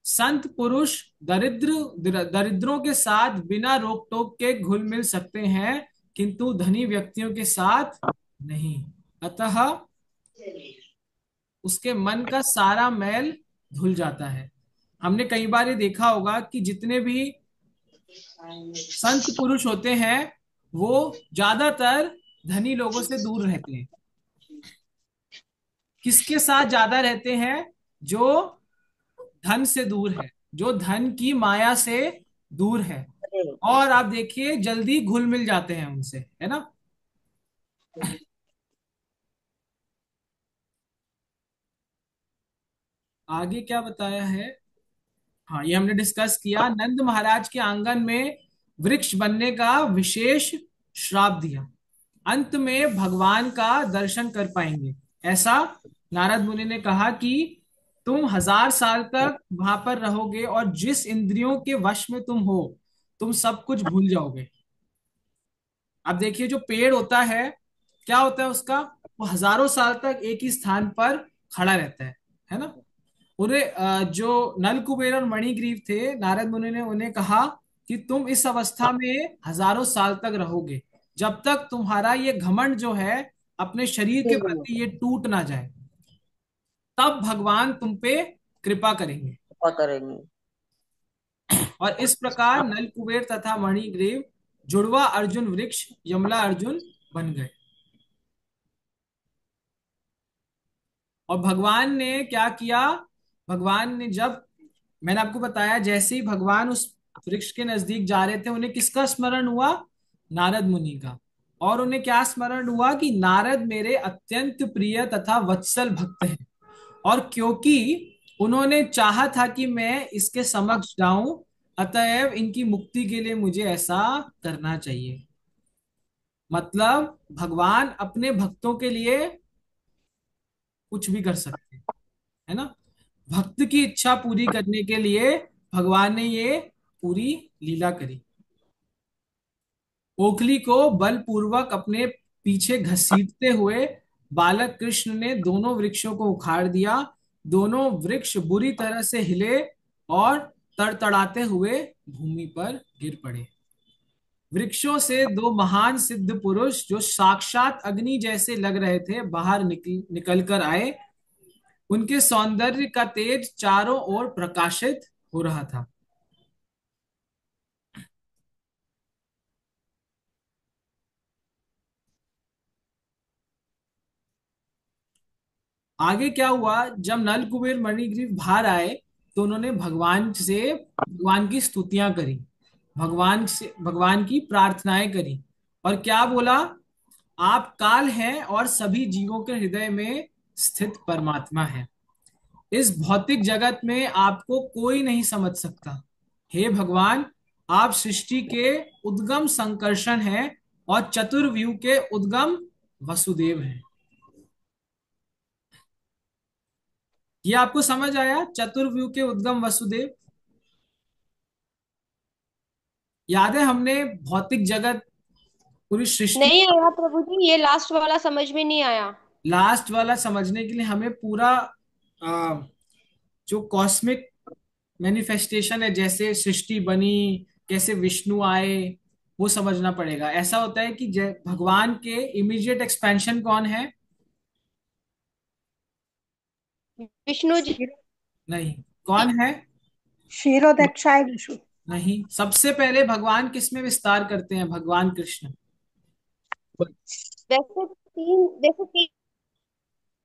संत पुरुष दरिद्रों के साथ बिना रोक टोक के घुल मिल सकते हैं, किंतु धनी व्यक्तियों के साथ नहीं। अतः उसके मन का सारा मैल धुल जाता है। हमने कई बार ये देखा होगा कि जितने भी संत पुरुष होते हैं वो ज्यादातर धनी लोगों से दूर रहते हैं। किसके साथ ज्यादा रहते हैं? जो धन से दूर है, जो धन की माया से दूर है, और आप देखिए जल्दी घुल मिल जाते हैं उनसे, है ना। आगे क्या बताया है? हाँ, ये हमने डिस्कस किया। नंद महाराज के आंगन में वृक्ष बनने का विशेष श्राप दिया। अंत में भगवान का दर्शन कर पाएंगे, ऐसा नारद मुनि ने कहा कि तुम 1000 साल तक वहां पर रहोगे और जिस इंद्रियों के वश में तुम हो, तुम सब कुछ भूल जाओगे। अब देखिए, जो पेड़ होता है, क्या होता है उसका? वो हजारों साल तक एक ही स्थान पर खड़ा रहता है ना। उन्हें जो नल कुबेर और मणिग्रीव थे, नारद मुनि ने उन्हें कहा कि तुम इस अवस्था में हजारों साल तक रहोगे, जब तक तुम्हारा ये घमंड जो है अपने शरीर के प्रति ये टूट ना जाए, तब भगवान तुम पे कृपा करेंगे। कृपा करेंगे। और इस प्रकार नल कुबेर तथा मणिग्रीव जुड़वा अर्जुन वृक्ष यमला अर्जुन बन गए। और भगवान ने क्या किया? भगवान ने, जब मैंने आपको बताया, जैसे ही भगवान उस वृक्ष के नजदीक जा रहे थे, उन्हें किसका स्मरण हुआ? नारद मुनि का। और उन्हें क्या स्मरण हुआ कि नारद मेरे अत्यंत प्रिय तथा वत्सल भक्त हैं, और क्योंकि उन्होंने चाहा था कि मैं इसके समक्ष जाऊं, अतएव इनकी मुक्ति के लिए मुझे ऐसा करना चाहिए। मतलब भगवान अपने भक्तों के लिए कुछ भी कर सकते हैं, है ना। भक्त की इच्छा पूरी करने के लिए भगवान ने ये पूरी लीला करी। ओखली को बलपूर्वक अपने पीछे घसीटते हुए बालक कृष्ण ने दोनों वृक्षों को उखाड़ दिया। दोनों वृक्ष बुरी तरह से हिले और तड़तड़ाते हुए भूमि पर गिर पड़े। वृक्षों से दो महान सिद्ध पुरुष, जो साक्षात अग्नि जैसे लग रहे थे, बाहर निकल कर आए। उनके सौंदर्य का तेज चारों ओर प्रकाशित हो रहा था। आगे क्या हुआ? जब नल कुबेर मणिग्रीव बाहर आए तो उन्होंने भगवान की स्तुतियां करी, भगवान की प्रार्थनाएं करी। और क्या बोला? आप काल हैं और सभी जीवों के हृदय में स्थित परमात्मा है। इस भौतिक जगत में आपको कोई नहीं समझ सकता। हे भगवान, आप सृष्टि के उद्गम संकर्षण हैं और चतुर्व्यूह के उद्गम वसुदेव हैं। ये आपको समझ आया? चतुर्व्यूह के उद्गम वसुदेव। याद है, हमने भौतिक जगत, पूरी सृष्टि, नहीं आया प्रभु जी, ये लास्ट वाला समझ में नहीं आया। लास्ट वाला समझने के लिए हमें पूरा आ, जो कॉस्मिक मैनिफेस्टेशन है, जैसे सृष्टि बनी, कैसे विष्णु आए, वो समझना पड़ेगा। ऐसा होता है कि भगवान के इमीडिएट एक्सपेंशन कौन है? विष्णु जी। नहीं। कौन है? क्षीरोदक्षाय विष्णु। नहीं। सबसे पहले भगवान किस में विस्तार करते हैं? भगवान कृष्ण। वैसे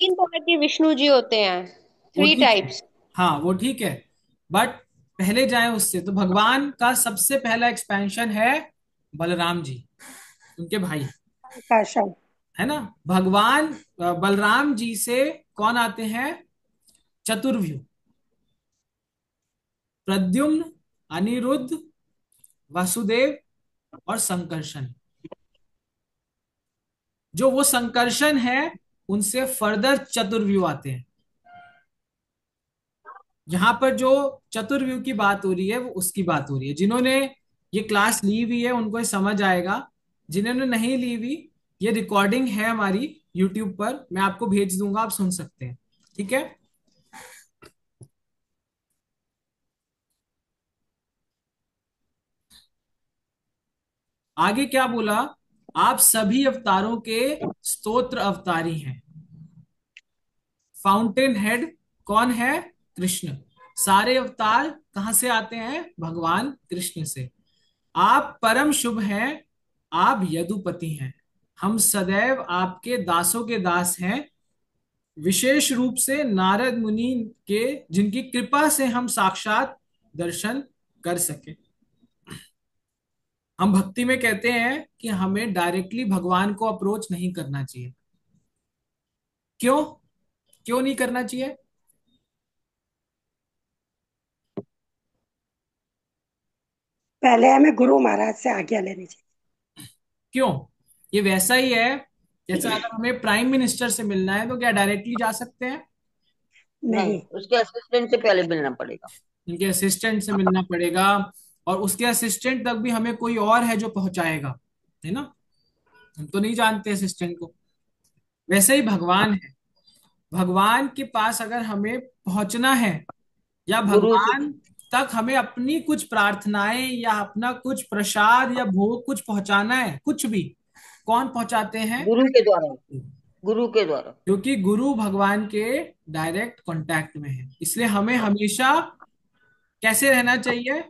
तीन तरह के विष्णु जी होते हैं, वो थ्री ठीक है। टाइप्स। हाँ वो ठीक है, बट पहले जाए उससे तो भगवान का सबसे पहला एक्सपेंशन है बलराम जी, उनके भाई, संकर्षण। है ना। भगवान बलराम जी से कौन आते हैं? चतुर्व्यूह, प्रद्युम्न, अनिरुद्ध, वासुदेव और संकर्षण। जो वो संकर्षण है उनसे फर्दर चतुर्व्यूह आते हैं। यहाँ पर जो चतुर्व्यूह की बात हो रही है वो उसकी बात हो रही है। जिन्होंने ये क्लास ली हुई है उनको ये समझ आएगा, जिन्होंने नहीं ली हुई, ये रिकॉर्डिंग है हमारी यूट्यूब पर, मैं आपको भेज दूंगा, आप सुन सकते हैं। ठीक है। आगे क्या बोला? आप सभी अवतारों के स्तोत्र अवतारी हैं। फाउंटेन हेड कौन है? कृष्ण। सारे अवतार कहां से आते हैं? भगवान कृष्ण से। आप परम शुभ हैं, आप यदुपति हैं, हम सदैव आपके दासों के दास हैं, विशेष रूप से नारद मुनि के, जिनकी कृपा से हम साक्षात दर्शन कर सके। हम भक्ति में कहते हैं कि हमें डायरेक्टली भगवान को अप्रोच नहीं करना चाहिए। क्यों? क्यों नहीं करना चाहिए? पहले हमें गुरु महाराज से आज्ञा लेनी क्यों? ये वैसा ही है जैसा अगर हमें प्राइम मिनिस्टर से मिलना है तो क्या डायरेक्टली जा सकते हैं? चाहिए। नहीं, नहीं। उसके असिस्टेंट से पहले मिलना पड़ेगा। इनके असिस्टेंट से मिलना पड़ेगा, और उसके असिस्टेंट तक भी हमें कोई और है जो पहुंचाएगा, है ना। हम तो नहीं जानते असिस्टेंट को। वैसे ही भगवान है। भगवान के पास अगर हमें पहुंचना है, या गुरु से। भगवान तक हमें अपनी कुछ प्रार्थनाएं या अपना कुछ प्रसाद या भोग कुछ पहुंचाना है, कुछ भी, कौन पहुंचाते हैं? गुरु के द्वारा। गुरु के द्वारा। क्योंकि गुरु भगवान के डायरेक्ट कांटेक्ट में है, इसलिए हमें हमेशा कैसे रहना चाहिए?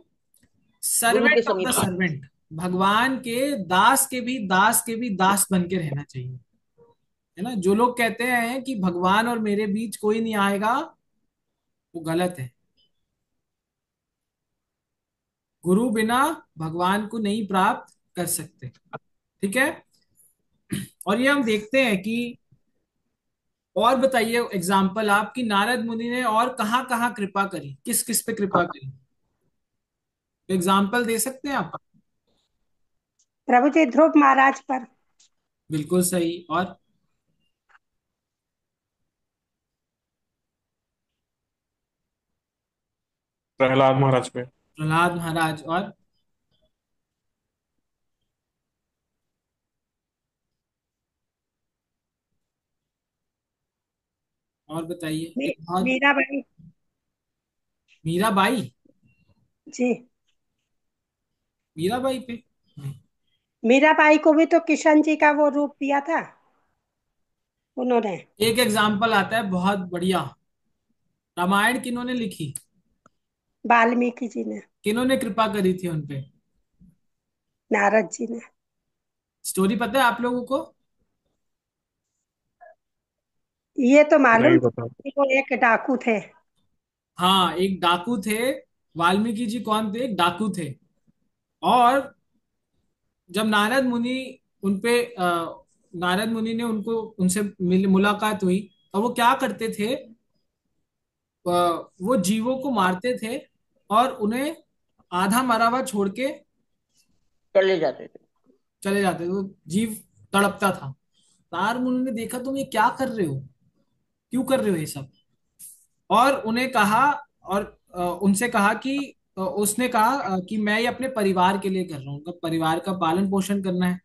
गुरु के सर्वेंट ऑफ द समीप। सर्वेंट। भगवान के दास के भी दास के भी दास बन के रहना चाहिए, है ना। जो लोग कहते हैं कि भगवान और मेरे बीच कोई नहीं आएगा, वो गलत है। गुरु बिना भगवान को नहीं प्राप्त कर सकते। ठीक है। और ये हम देखते हैं कि, और बताइए एग्जाम्पल आपकी, नारद मुनि ने और कहाँ कहाँ कृपा करी, किस किस पे कृपा करी? एग्जाम्पल दे सकते हैं आप? प्रभु जी ध्रुव महाराज पर। बिल्कुल सही। और? प्रहलाद महाराज पे। प्रहलाद महाराज। और? और बताइए, मी, एक बहुत। मीराबाई मीराबाई। जी। मीराबाई पे नहीं। मीराबाई को भी तो किशन जी का वो रूप दिया था उन्होंने। एक एग्जाम्पल आता है बहुत बढ़िया। रामायण किन्होंने लिखी? वाल्मीकि जी ने। किन्होंने कृपा करी थी उनपे? नारद जी ने। स्टोरी पता है आप लोगों को? ये तो नहीं मालूम पता। कि वो एक डाकू थे। हाँ, एक डाकू थे। वाल्मीकि जी कौन थे? एक डाकू थे। और जब नारद मुनि उनपे नारद मुनि ने उनको, उनसे मुलाकात हुई, तो वो क्या करते थे? वो जीवों को मारते थे और उन्हें आधा मरा हुआ छोड़ के चले जाते थे। चले जाते थे। वो जीव तड़पता था। नारद मुनि ने देखा, तुम ये क्या कर रहे हो, क्यों कर रहे हो ये सब? और उन्हें कहा, और उनसे कहा कि उसने कहा कि मैं ये अपने परिवार के लिए कर रहा हूँ, उनका परिवार का पालन पोषण करना है।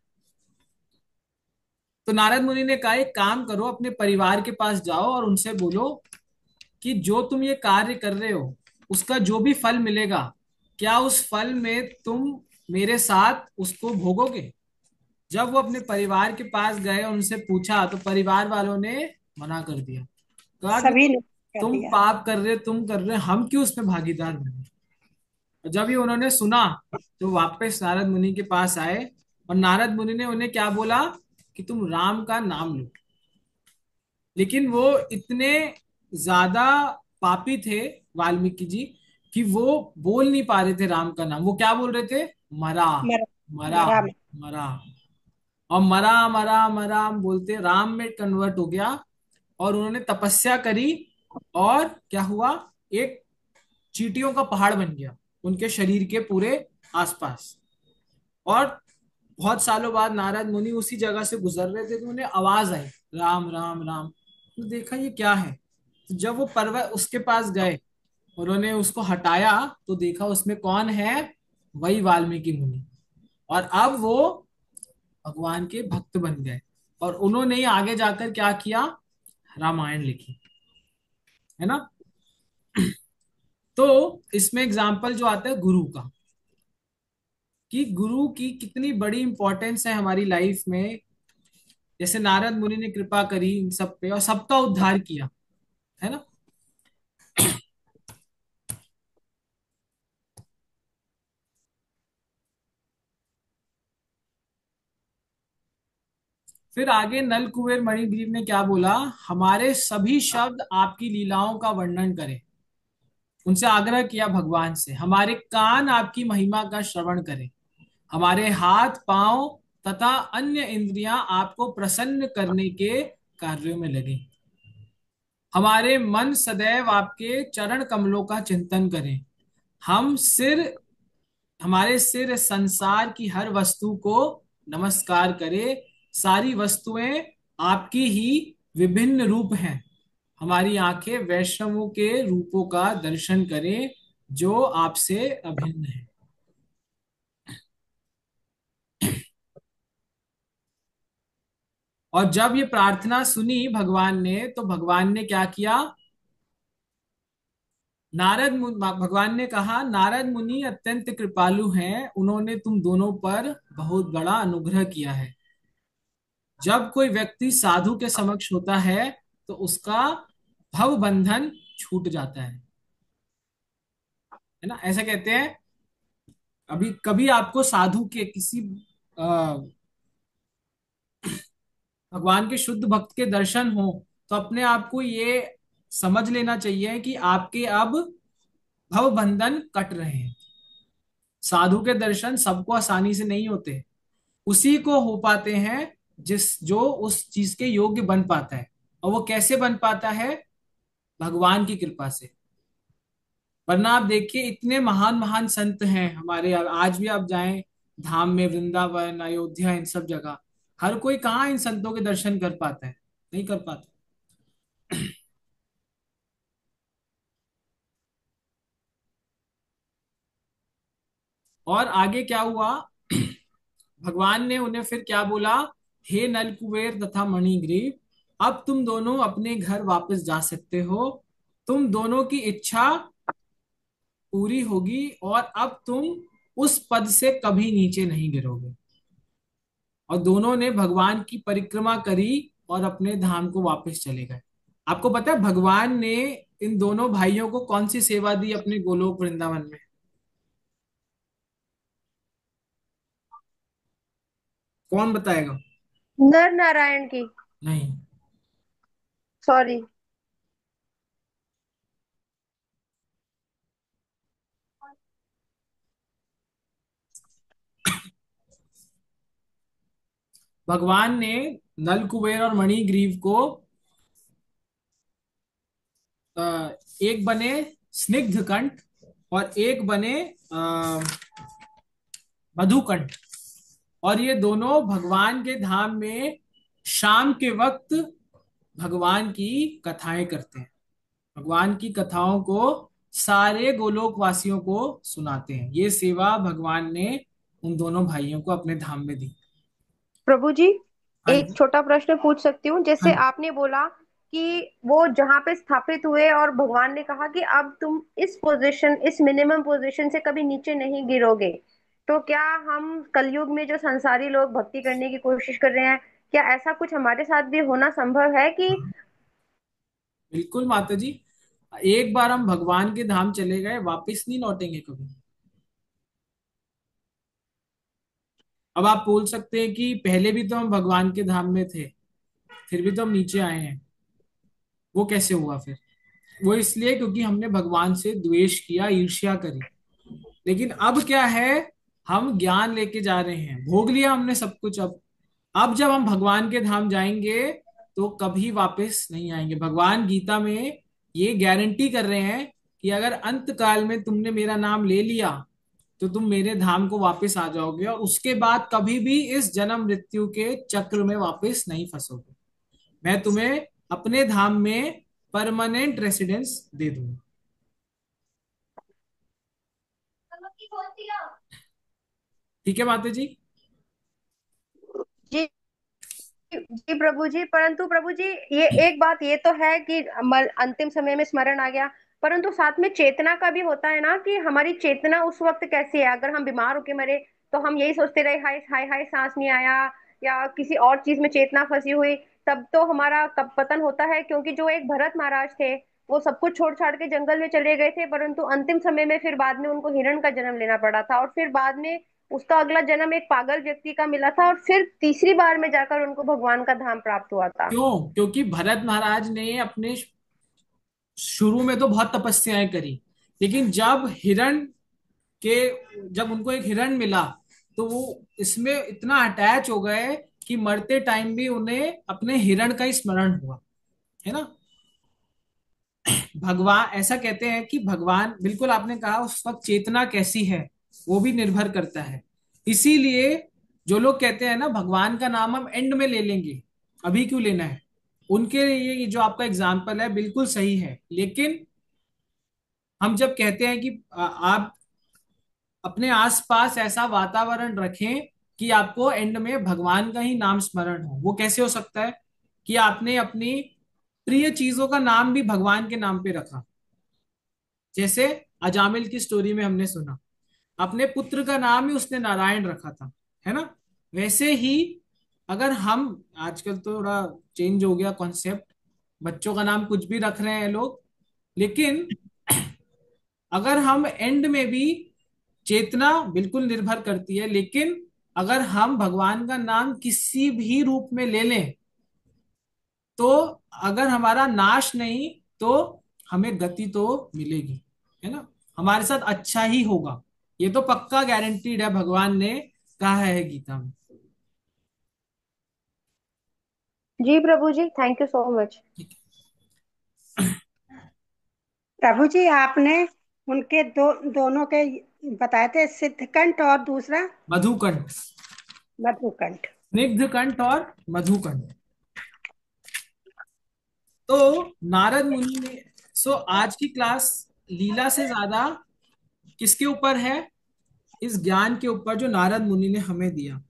तो नारद मुनि ने कहा, एक काम करो, अपने परिवार के पास जाओ और उनसे बोलो कि जो तुम ये कार्य कर रहे हो उसका जो भी फल मिलेगा, क्या उस फल में तुम मेरे साथ उसको भोगोगे? जब वो अपने परिवार के पास गए, उनसे पूछा, तो परिवार वालों ने मना कर दिया। कहा कि सभी ने। कर तुम दिया। पाप कर रहे, तुम कर रहे, हम क्यों उसमें भागीदार बने। और जब ये उन्होंने सुना तो वापस नारद मुनि के पास आए, और नारद मुनि ने उन्हें क्या बोला कि तुम राम का नाम लो। लेकिन वो इतने ज्यादा पापी थे वाल्मीकि जी, कि वो बोल नहीं पा रहे थे राम का नाम। वो क्या बोल रहे थे, मरा, मरा। मरा, मरा। मरा। और मरा मरा मरा बोलते राम में कन्वर्ट हो गया। और उन्होंने तपस्या करी, और क्या हुआ, एक चींटियों का पहाड़ बन गया उनके शरीर के पूरे आसपास। और बहुत सालों बाद नारद मुनि उसी जगह से गुजर रहे थे तो उन्हें आवाज आई, राम राम राम। तो देखा ये क्या है। तो जब वो पर्वत उसके पास गए, उन्होंने उसको हटाया, तो देखा उसमें कौन है, वही वाल्मीकि मुनि। और अब वो भगवान के भक्त बन गए, और उन्होंने ही आगे जाकर क्या किया, रामायण लिखी, है ना। तो इसमें एग्जाम्पल जो आता है गुरु का, कि गुरु की कितनी बड़ी इंपॉर्टेंस है हमारी लाइफ में। जैसे नारद मुनि ने कृपा करी इन सब पे और सबका उद्धार किया, है ना। फिर आगे नल कुबेर मणिग्रीव ने क्या बोला, हमारे सभी शब्द आपकी लीलाओं का वर्णन करें। उनसे आग्रह किया भगवान से, हमारे कान आपकी महिमा का श्रवण करें, हमारे हाथ पांव तथा अन्य इंद्रियां आपको प्रसन्न करने के कार्यों में लगे, हमारे मन सदैव आपके चरण कमलों का चिंतन करें, हम सिर हमारे सिर संसार की हर वस्तु को नमस्कार करे, सारी वस्तुएं आपकी ही विभिन्न रूप हैं, हमारी आंखें वैष्णवों के रूपों का दर्शन करें जो आपसे अभिन्न है। और जब ये प्रार्थना सुनी भगवान ने, तो भगवान ने क्या किया, भगवान ने कहा, नारद मुनि अत्यंत कृपालु हैं, उन्होंने तुम दोनों पर बहुत बड़ा अनुग्रह किया है। जब कोई व्यक्ति साधु के समक्ष होता है तो उसका भव बंधन छूट जाता है ना, ऐसा कहते हैं। अभी कभी आपको साधु के किसी अ, भगवान के शुद्ध भक्त के दर्शन हो, तो अपने आप को ये समझ लेना चाहिए कि आपके अब भव बंधन कट रहे हैं। साधु के दर्शन सबको आसानी से नहीं होते, उसी को हो पाते हैं जिस जो उस चीज के योग्य बन पाता है। और वो कैसे बन पाता है, भगवान की कृपा से। वरना आप देखिए इतने महान महान संत हैं हमारे, आज भी आप जाएं धाम में, वृंदावन, अयोध्या, इन सब जगह, हर कोई कहाँ इन संतों के दर्शन कर पाता है, नहीं कर पाता। और आगे क्या हुआ, भगवान ने उन्हें फिर क्या बोला, हे नलकुबेर तथा मणिग्रीव, अब तुम दोनों अपने घर वापस जा सकते हो, तुम दोनों की इच्छा पूरी होगी, और अब तुम उस पद से कभी नीचे नहीं गिरोगे। और दोनों ने भगवान की परिक्रमा करी और अपने धाम को वापस चले गए। आपको पता है भगवान ने इन दोनों भाइयों को कौन सी सेवा दी अपने गोलोक वृंदावन में, कौन बताएगा। नर नारायण की। नहीं, सॉरी। भगवान ने नल कुबेर और मणिग्रीव को एक बने स्निग्ध कंठ, और एक बने मधुकंठ। और ये दोनों भगवान के धाम में शाम के वक्त भगवान की कथाएं करते हैं, भगवान की कथाओं को सारे गोलोक वासियों को सुनाते हैं। ये सेवा भगवान ने उन दोनों भाइयों को अपने धाम में दी। प्रभु जी, हाँ एक जी, छोटा प्रश्न पूछ सकती हूँ? हाँ जैसे जी। आपने बोला कि वो जहाँ पे स्थापित हुए और भगवान ने कहा कि अब तुम इस पोजीशन, इस मिनिमम पोजीशन से कभी नीचे नहीं गिरोगे, तो क्या हम कलयुग में जो संसारी लोग भक्ति करने की कोशिश कर रहे हैं, क्या ऐसा कुछ हमारे साथ भी होना संभव है कि? बिल्कुल माता जी, एक बार हम भगवान के धाम चले गए, वापस नहीं लौटेंगे कभी। अब आप बोल सकते हैं कि पहले भी तो हम भगवान के धाम में थे, फिर भी तो हम नीचे आए हैं, वो कैसे हुआ फिर? वो इसलिए क्योंकि हमने भगवान से द्वेष किया, ईर्ष्या करी। लेकिन अब क्या है, हम ज्ञान लेके जा रहे हैं, भोग लिया हमने सब कुछ। अब जब हम भगवान के धाम जाएंगे तो कभी वापस नहीं आएंगे। भगवान गीता में ये गारंटी कर रहे हैं कि अगर अंत काल में तुमने मेरा नाम ले लिया तो तुम मेरे धाम को वापस आ जाओगे, और उसके बाद कभी भी इस जन्म मृत्यु के चक्र में वापस नहीं फंसोगे। मैं तुम्हें अपने धाम में परमानेंट रेसिडेंस दे दूंगा। ठीक है माता जी? जी जी प्रभु जी, परंतु प्रभु जी, ये एक बात ये तो है कि अंतिम समय में स्मरण आ गया, परंतु साथ में चेतना का भी होता है ना, कि हमारी चेतना उस वक्त कैसी है। अगर हम बीमार होके मरे तो हम यही सोचते रहे, हाय हाय हाय सांस नहीं आया, या किसी और चीज में चेतना फंसी हुई, तब तो हमारा कब पतन होता है। क्योंकि जो एक भरत महाराज थे, वो सब कुछ छोड़ छाड़ के जंगल में चले गए थे, परंतु अंतिम समय में फिर बाद में उनको हिरण का जन्म लेना पड़ा था, और फिर बाद में उसका अगला जन्म एक पागल व्यक्ति का मिला था, और फिर तीसरी बार में जाकर उनको भगवान का धाम प्राप्त हुआ था। क्यों? क्योंकि भरत महाराज ने अपने शुरू में तो बहुत तपस्याएं करी, लेकिन के जब उनको एक हिरण मिला तो वो इसमें इतना अटैच हो गए कि मरते टाइम भी उन्हें अपने हिरण का ही स्मरण हुआ, है ना। भगवान ऐसा कहते हैं कि भगवान, बिल्कुल आपने कहा, उस वक्त चेतना कैसी है वो भी निर्भर करता है। इसीलिए जो लोग कहते हैं ना भगवान का नाम हम एंड में ले लेंगे, अभी क्यों लेना है, उनके लिए ये जो आपका एग्जाम्पल है बिल्कुल सही है। लेकिन हम जब कहते हैं कि आप अपने आसपास ऐसा वातावरण रखें कि आपको एंड में भगवान का ही नाम स्मरण हो, वो कैसे हो सकता है कि आपने अपनी प्रिय चीजों का नाम भी भगवान के नाम पे रखा। जैसे अजामिल की स्टोरी में हमने सुना, अपने पुत्र का नाम ही उसने नारायण रखा था, है ना। वैसे ही अगर हम, आजकल तो थोड़ा चेंज हो गया कॉन्सेप्ट, बच्चों का नाम कुछ भी रख रहे हैं लोग, लेकिन अगर हम एंड में भी, चेतना बिल्कुल निर्भर करती है, लेकिन अगर हम भगवान का नाम किसी भी रूप में ले लें तो अगर हमारा नाश नहीं तो हमें गति तो मिलेगी, है ना। हमारे साथ अच्छा ही होगा, ये तो पक्का गारंटीड है, भगवान ने कहा है गीता में। जी प्रभु जी, थैंक यू सो मच। प्रभु जी, आपने उनके दोनों के बताए थे, सिद्धकंठ और दूसरा मधुकंठ, मधुकंठ। स्निग्ध कंठ और मधुकंठ। तो नारद मुनि ने, आज की क्लास लीला से ज्यादा किसके ऊपर है? इस ज्ञान के ऊपर जो नारद मुनि ने हमें दिया।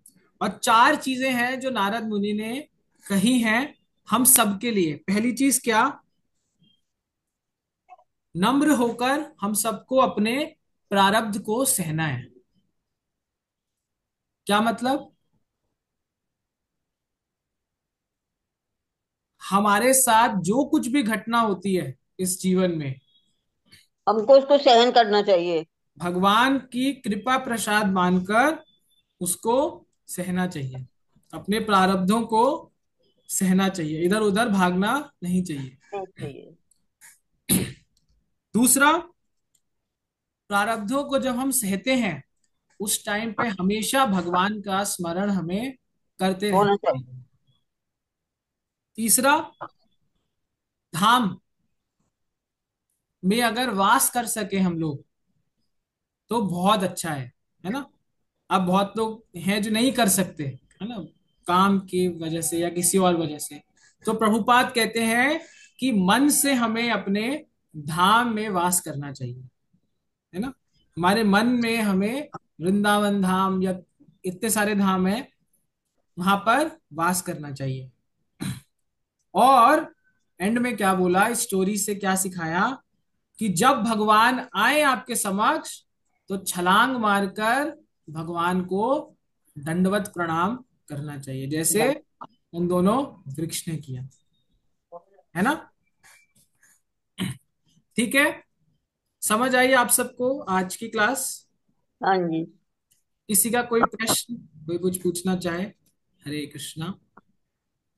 और चार चीजें हैं जो नारद मुनि ने कही हैं हम सबके लिए। पहली चीज क्या? नम्र होकर हम सबको अपने प्रारब्ध को सहना है। क्या मतलब? हमारे साथ जो कुछ भी घटना होती है इस जीवन में, हमको उसको सहन करना चाहिए। भगवान की कृपा प्रसाद मानकर उसको सहना चाहिए, अपने प्रारब्धों को सहना चाहिए, इधर उधर भागना नहीं चाहिए। नहीं चाहिए। दूसरा, प्रारब्धों को जब हम सहते हैं उस टाइम पे हमेशा भगवान का स्मरण हमें करते रहना होना चाहिए। चाहिए। तीसरा, धाम में अगर वास कर सके हम लोग तो बहुत अच्छा है ना। अब बहुत लोग हैं जो नहीं कर सकते, है ना, काम की वजह से या किसी और वजह से। तो प्रभुपाद कहते हैं कि मन से हमें अपने धाम में वास करना चाहिए, है ना। हमारे मन में हमें वृंदावन धाम या इतने सारे धाम है, वहां पर वास करना चाहिए। और एंड में क्या बोला, इस स्टोरी से क्या सिखाया कि जब भगवान आए आपके समक्ष तो छलांग मारकर भगवान को दंडवत प्रणाम करना चाहिए, जैसे उन दोनों वृक्ष ने किया, है ना। ठीक है, समझ आई आप सबको आज की क्लास? हाँ जी। किसी का कोई प्रश्न, कोई कुछ पूछना चाहे? हरे कृष्णा।